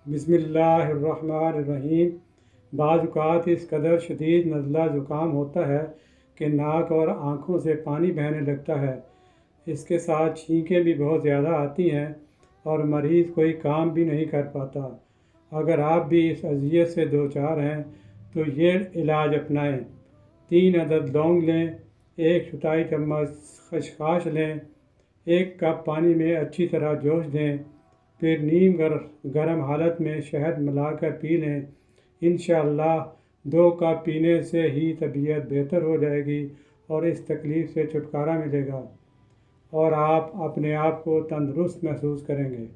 बिस्मिल्लाहिर्रहमानिर्रहीम। बाज़ औक़ात इस कदर शदीद नज़ला ज़ुकाम होता है कि नाक और आँखों से पानी बहने लगता है। इसके साथ छींकें भी बहुत ज़्यादा आती हैं और मरीज़ कोई काम भी नहीं कर पाता। अगर आप भी इस अज़ियत से दो चार हैं तो ये इलाज अपनाएं। 3 अदद लौंग लें, 1 चौथाई चम्मच खसखस लें, 1 कप पानी में अच्छी तरह जोश दें, फिर नीम गर्म हालत में शहद मिलाकर पी लें। इंशाअल्लाह 2 कप पीने से ही तबीयत बेहतर हो जाएगी और इस तकलीफ़ से छुटकारा मिलेगा और आप अपने आप को तंदुरुस्त महसूस करेंगे।